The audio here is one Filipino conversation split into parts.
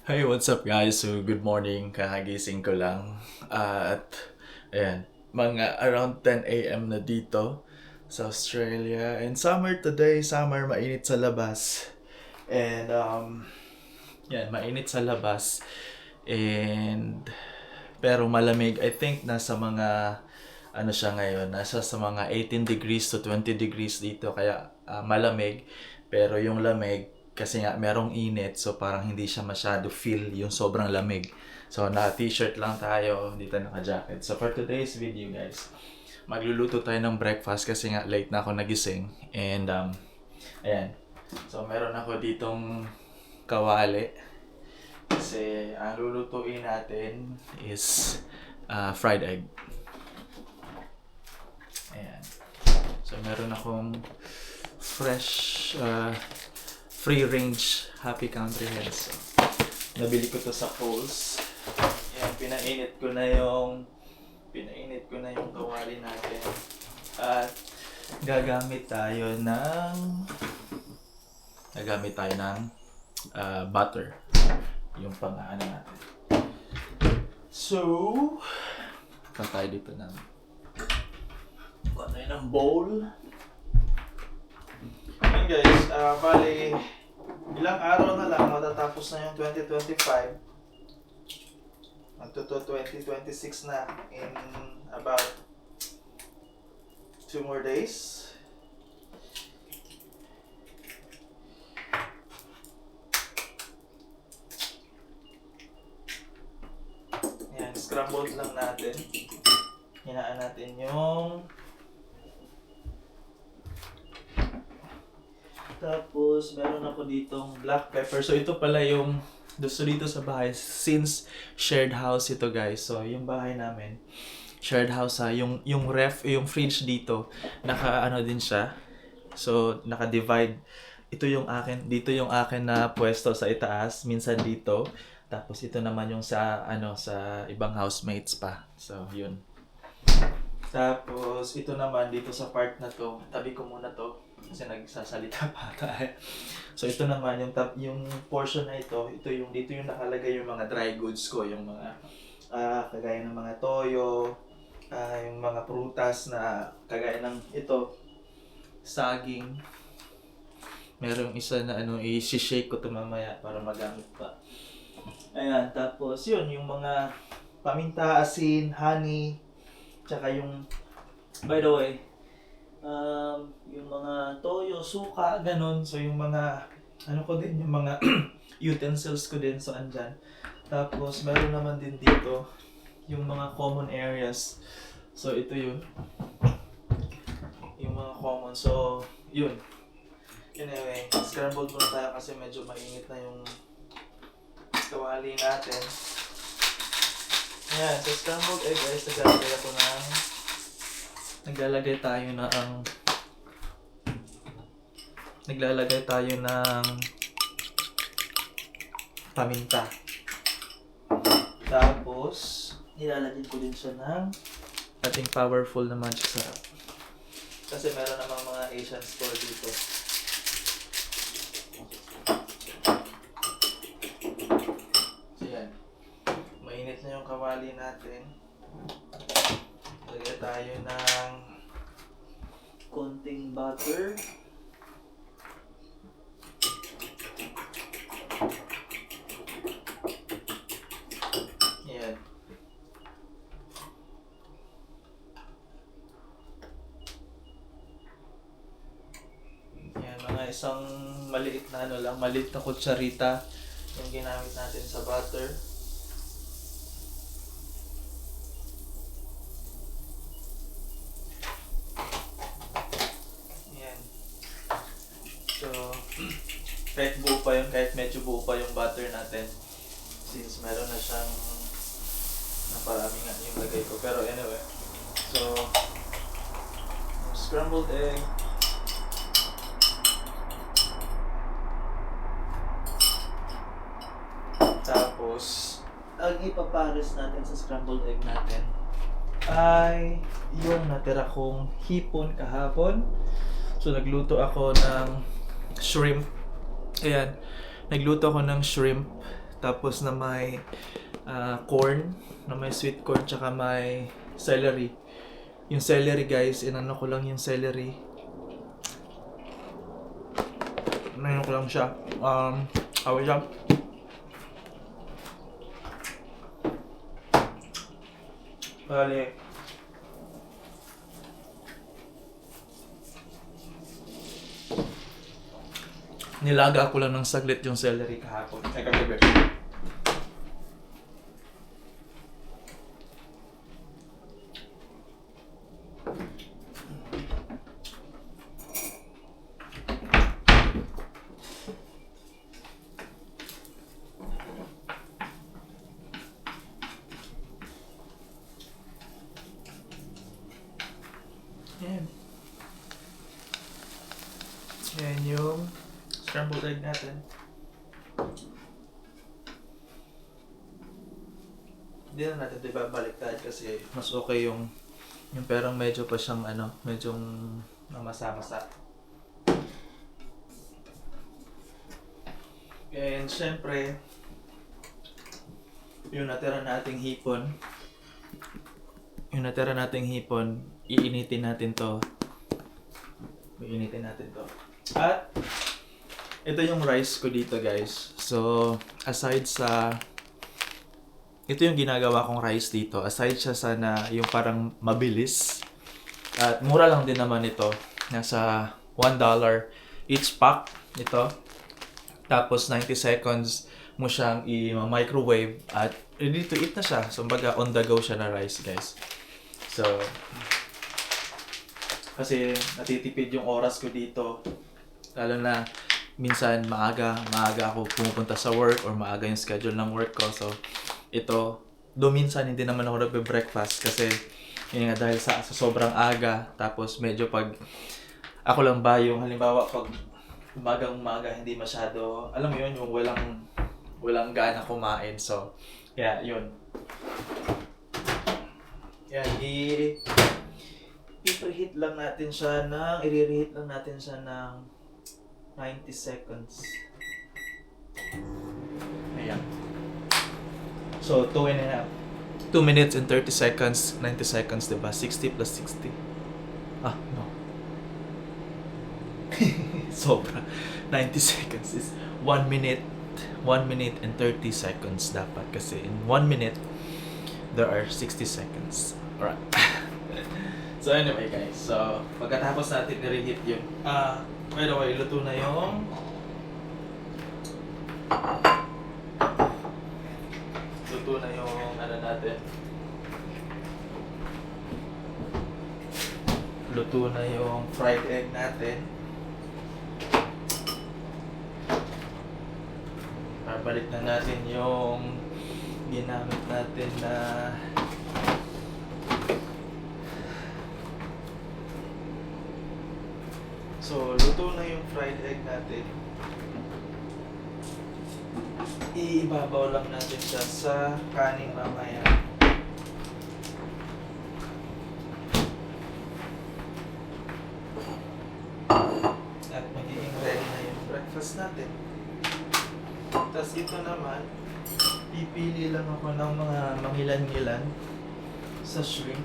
Hey, what's up guys? So, good morning. Kakagising ko lang. At, ayan, mga around 10 a.m. na dito sa Australia. And summer today, summer, mainit sa labas. And, yan, mainit sa labas. And, pero malamig. I think nasa mga, ano siya ngayon, nasa sa mga 18 degrees to 20 degrees dito. Kaya, malamig. Pero yung lamig, kasi nga merong init, so parang hindi siya masyado feel yung sobrang lamig. So naka-t-shirt lang tayo, dito naka-jacket. So for today's video guys, magluluto tayo ng breakfast kasi nga late na ako nagising. And ayan. So meron ako ditong kawali. Kasi ang lulutuin natin is fried egg. Ayan. So meron akong fresh free range Happy Country Heads. So, nabili ko to sa Coles. Yan, pinainit ko na yung kawali natin. At gagamit tayo ng butter. Yung pang-ano natin. So, tayo dito ng bowl. Yun guys, bali ilang araw na lang matatapos na yung 2025. Magto 2026 na in about 2 more days. Yan, scrambled lang natin. Hinaan natin yung tapos, meron ako ditong black pepper. So, ito pala yung gusto dito sa bahay. Since shared house ito, guys. So, yung bahay namin, shared house ha. Yung ref, yung fridge dito, naka-ano din siya. So, naka-divide. Ito yung akin, dito yung akin na pwesto sa itaas. Minsan dito. Tapos, ito naman yung sa ibang housemates pa. So, yun. Tapos, ito naman dito sa part na to. Tabi ko muna to. Kasi nagsasalita pa tayo. So ito naman yung portion na ito yung dito yung nakalagay yung mga dry goods ko, yung mga kagaya ng mga toyo, yung mga prutas na kagaya ng ito, saging. Merong isa na i-shake ko to mamaya para magamit pa. Ayan, tapos yun yung mga paminta, asin, honey, tsaka yung by the way, yung mga toyo, suka, ganun. So, yung mga, ko din, yung mga utensils ko din, so, andyan. Tapos, meron naman din dito, yung mga common areas. So, ito yun. Yung mga common. So, yun. Anyway, scrambled muna tayo kasi medyo mainit na yung kawali natin. Ayan, so scrambled egg guys, naglalagay tayo ng paminta. Tapos, nilalagyan ko din siya ng ating powerful na magic sarap. Kasi meron namang mga Asian store dito. So yan. Mainit na yung kawali natin. Lagyan tayo ng konting butter. Yan. Yan, mga isang maliit na kutsarita yung ginamit natin sa butter. So, kahit medyo buo pa yung butter natin, since meron na siyang naparami nga yung lagay ko. Pero anyway, so, scrambled egg, tapos, ang ipapares natin sa scrambled egg natin ay yung natira kong hipon kahapon. So, nagluto ako ng shrimp. Ayan. Nagluto ako ng shrimp. Tapos na may corn, na may sweet corn, tsaka may celery. Yung celery guys, inano ko lang yung celery. Inano ko lang siya. Away siya. Bale. Nilaga ko lang ng saglit yung celery kahapon. Ay, kagabi. Yan. Yan yung scrambled egg natin. Hindi na natin diba baliktad kasi mas okay yung perang medyo pa siyang medyo namasa-masa. And syempre, yung natira nating hipon, iinitin natin to. At ito yung rice ko dito guys. So, aside sa ito yung ginagawa kong rice dito. Aside siya sa yung parang mabilis. At mura lang din naman ito. Nasa $1 each pack ito. Tapos 90 seconds mo siyang i-microwave at ready to eat na siya. So, baga on the go siya na rice guys. So, kasi natitipid yung oras ko dito. Lalo na minsan maaga ako pumupunta sa work or maaga yung schedule ng work ko. So, ito, minsan hindi naman ako nagbe-breakfast kasi yun nga dahil sa sobrang aga. Tapos medyo pag ako lang ba yung halimbawa pag umaga hindi masyado, alam mo yun, yung walang gana kumain. So, yeah, yun. Yan, i-reheat lang natin siya ng 90 seconds. Ayan. So, 2 minutes and 30 seconds, 90 seconds, diba? 60 plus 60. Ah, no. Sobra. 90 seconds is 1 minute. 1 minute and 30 seconds dapat kasi in 1 minute, there are 60 seconds. Alright. So anyway guys, so pagkatapos natin i-reheat yun, by the way, luto na yung natin. Luto na yung fried egg natin. Balik na natin yung ginamit natin na so, luto na yung fried egg natin. Iibabaw lang natin siya sa kanin mamaya. At magiging ready na yung breakfast natin. Tapos ito naman, pipili lang ako ng mga mangilan-ngilan sa shrimp.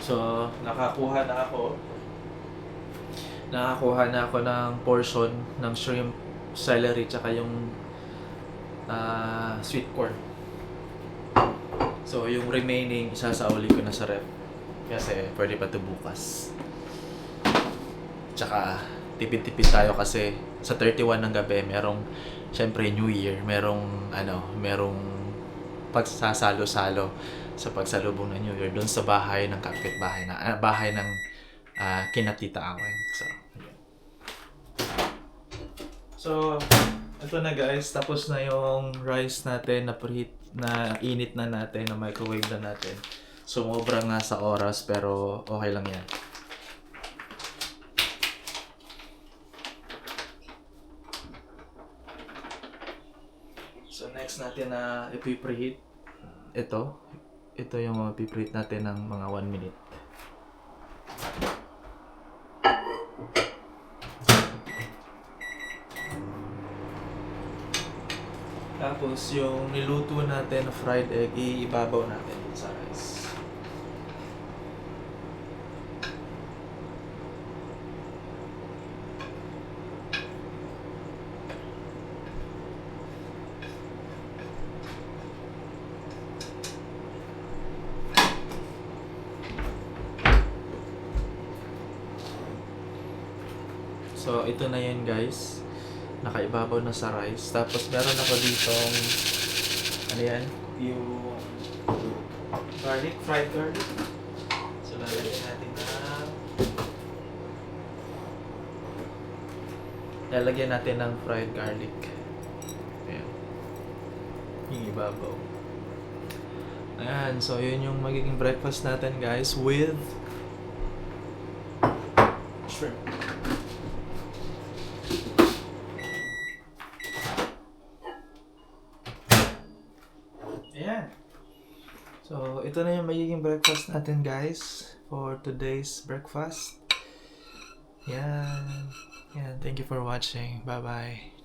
So, nakakuha na ako ng portion ng shrimp, celery, tsaka yung sweet corn. So, yung remaining, isasauli ko na sa ref. Kasi pwede pa ito bukas. Tsaka, tipid-tipid tayo kasi sa 31 ng gabi, merong, syempre, New Year, merong pagsasalo-salo sa pagsalubong ng New Year doon sa bahay ng kapitbahay bahay ng kina Tita Aweng. So, yun. So, ito na guys, tapos na yung rice natin na preheat, na init na natin, na microwave na natin. Sumobra nga sa oras pero okay lang yan. So next natin na ipipreheat. Ito yung ipipreheat natin ng mga 1 minute. Tapos yung niluto natin na fried egg, ibabaw natin sa rice. So ito na yan guys. Nakaibabaw na sa rice. Tapos meron ako ditong ano yan? Yung garlic, fried garlic. So lalagyan natin ng fried garlic. Ayan. Yung ibabaw. Ayan. So yun yung magiging breakfast natin guys with shrimp. Ayan. So, ito na yung magiging breakfast natin guys for today's breakfast. Yan. Yan. Thank you for watching. Bye-bye.